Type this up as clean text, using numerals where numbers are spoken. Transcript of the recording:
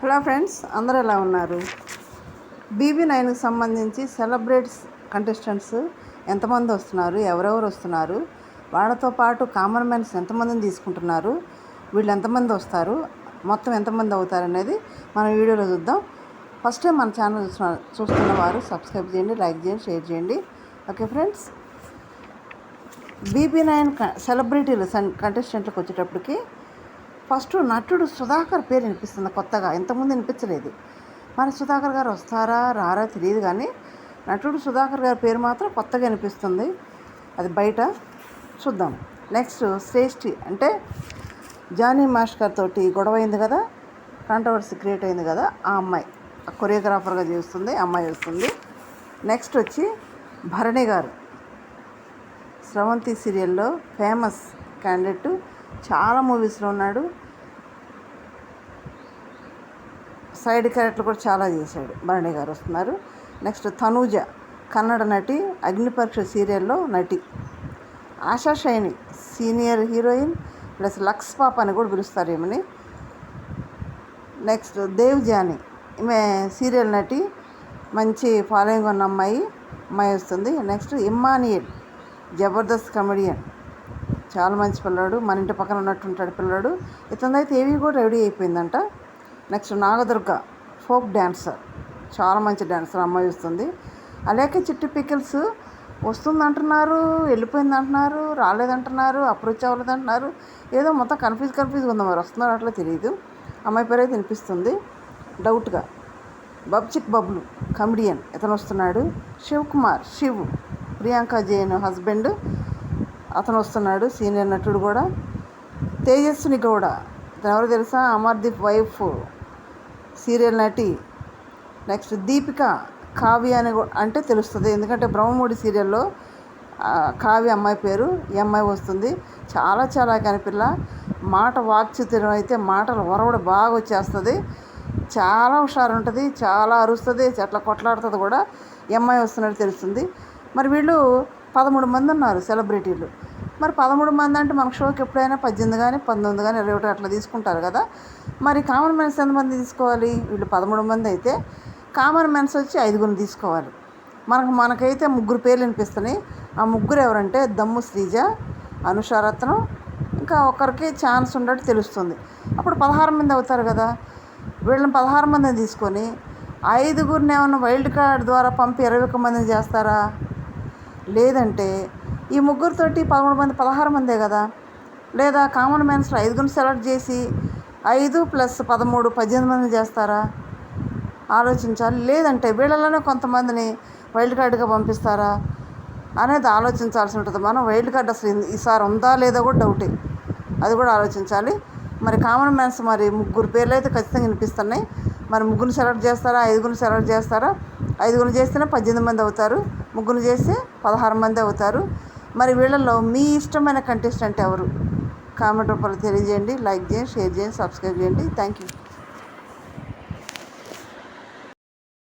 Hello friends, అందరూ ఎలా ఉన్నారు? BB9కి సంబంధించి సెలబ్రిటీస్ కంటెస్టెంట్స్ ఎంతమంది వస్తున్నారు, ఎవరెవరు వస్తున్నారు, వాళ్ళతో పాటు కామన్ మ్యాన్స్ ఎంతమందిని తీసుకుంటున్నారు, వీళ్ళు ఎంతమంది వస్తారు, మొత్తం ఎంతమంది అవుతారు అనేది మన వీడియోలో చూద్దాం. ఫస్ట్ టైం మన ఛానల్ చూస్తున్న వారు సబ్స్క్రైబ్ చేయండి, లైక్ చేయండి, షేర్ చేయండి. ఓకే ఫ్రెండ్స్, BB9 సెలబ్రిటీలు కంటెస్టెంట్లకు వచ్చేటప్పటికి ఫస్ట్ నటుడు సుధాకర్ పేరు వినిపిస్తుంది కొత్తగా, ఇంతకుముందు వినిపించలేదు. మరి సుధాకర్ గారు వస్తారా రారా తెలియదు, కానీ నటుడు సుధాకర్ గారి పేరు మాత్రం కొత్తగా వినిపిస్తుంది. అది బయట చూద్దాం. నెక్స్ట్ శ్రేష్ఠి, అంటే జానీ మాస్టర్ తోటి గొడవ అయింది కదా, కాంట్రవర్సీ క్రియేట్ అయింది కదా, ఆ అమ్మాయి కొరియోగ్రాఫర్గా చేస్తుంది, అమ్మాయి వస్తుంది. నెక్స్ట్ వచ్చి భరణి గారు, స్రవంతి సీరియల్లో ఫేమస్ క్యాండిడేట్, చాలా మూవీస్లో ఉన్నాడు, సైడ్ క్యారెక్టర్ కూడా చాలా చేశాడు. భరణి గారు వస్తున్నారు. నెక్స్ట్ తనూజ, కన్నడ నటి, అగ్నిపరీక్ష సీరియల్లో నటి. Asha Saini, senior heroine plus Lux పాప అని కూడా పిలుస్తారు ఈమెని. నెక్స్ట్ దేవ్జాని, ఈమె సీరియల్ నటి, మంచి ఫాలోయింగ్ ఉన్న అమ్మాయి వస్తుంది. నెక్స్ట్ ఇమ్మానియల్, జబర్దస్త్ కమెడియన్, చాలా మంచి పిల్లాడు, మన ఇంటి పక్కన ఉన్నట్టుంటాడు పిల్లాడు. ఇతనిదైతే ఏవి కూడా రెడీ అయిపోయిందంట. నెక్స్ట్ నాగదుర్గ, ఫోక్ డ్యాన్సర్, చాలా మంచి డ్యాన్సర్, అమ్మాయి వస్తుంది. అలాగే చిట్టి పికిల్స్ వస్తుందంటున్నారు, వెళ్ళిపోయింది అంటున్నారు, రాలేదంటున్నారు, అప్రోచ్ అవ్వలేదంటున్నారు, ఏదో మొత్తం కన్ఫ్యూజ్గా ఉంది. మరి వస్తున్నారు అట్లా తెలియదు. అమ్మాయి పేరు అయితే వినిపిస్తుంది డౌట్గా. బబ్చిక్ బబ్లు కమెడియన్, ఇతను వస్తున్నాడు. శివ్ కుమార్, ప్రియాంక జైన్ హస్బెండ్, అతను వస్తున్నాడు, సీనియర్ నటుడు కూడా. తేజస్విని గౌడ, ఇతను ఎవరు తెలుసా, అమర్దీప్ వైఫ్, సీరియల్ నటి. నెక్స్ట్ దీపిక, కావ్య అని అంటే తెలుస్తుంది, ఎందుకంటే బ్రహ్మముడి సీరియల్లో కావ్య అమ్మాయి పేరు, ఈ అమ్మాయి వస్తుంది. చాలా కానీ పిల్ల, మాట వాక్చిత్రం అయితే మాటలు ఒరవడ బాగా వచ్చేస్తుంది, చాలా హుషారు ఉంటుంది, చాలా అరుస్తుంది, అట్లా కొట్లాడుతుంది కూడా. ఈ అమ్మాయి వస్తున్నట్టు తెలుస్తుంది. మరి వీళ్ళు 13 మంది ఉన్నారు సెలబ్రిటీలు. మరి 13 మంది అంటే మన షోకి ఎప్పుడైనా 18 కానీ 19 కానీ 21 అట్లా తీసుకుంటారు కదా. మరి కామన్ మ్యాన్స్ ఎంతమంది తీసుకోవాలి? వీళ్ళు 13 మంది అయితే కామన్ మ్యాన్స్ వచ్చి 5 తీసుకోవాలి. మనకైతే 3 పేర్లు వినిపిస్తున్నాయి. ఆ 3 ఎవరంటే దమ్ము శ్రీజ, అనుషారత్నం, ఇంకా ఒకరికి ఛాన్స్ ఉన్నట్టు తెలుస్తుంది. అప్పుడు 16 మంది అవుతారు కదా. వీళ్ళని 16 మందిని తీసుకొని 5 ఏమన్నా వైల్డ్ కార్డ్ ద్వారా పంపి 21 మందిని చేస్తారా? లేదంటే ఈ 3 తోటి 13 మంది 16 మందే కదా. లేదా కామన్ మ్యాన్స్లో 5 సెలెక్ట్ చేసి 5 + 13 18 మందిని చేస్తారా? ఆలోచించాలి. లేదంటే వీళ్ళలోనే కొంతమందిని వైల్డ్ కార్డుగా పంపిస్తారా అనేది ఆలోచించాల్సి ఉంటుంది. మనం వైల్డ్ కార్డ్ అసలు ఈసారి ఉందా లేదా కూడా డౌటే, అది కూడా ఆలోచించాలి. మరి కామన్ మ్యాన్స్ మరి 3 పేర్లు అయితే ఖచ్చితంగా వినిపిస్తున్నాయి. మరి 3 సెలెక్ట్ చేస్తారా, 5 సెలెక్ట్ చేస్తారా? 5 చేస్తేనే 18 మంది అవుతారు, 3 చేస్తే 16 మంది అవుతారు. మరి వీళ్ళల్లో మీ ఇష్టమైన కంటెస్టెంట్ ఎవరు? కామెంట్ రూపంలో తెలియజేయండి, లైక్ చేయండి, షేర్ చేయండి, సబ్స్క్రైబ్ చేయండి. Thank you.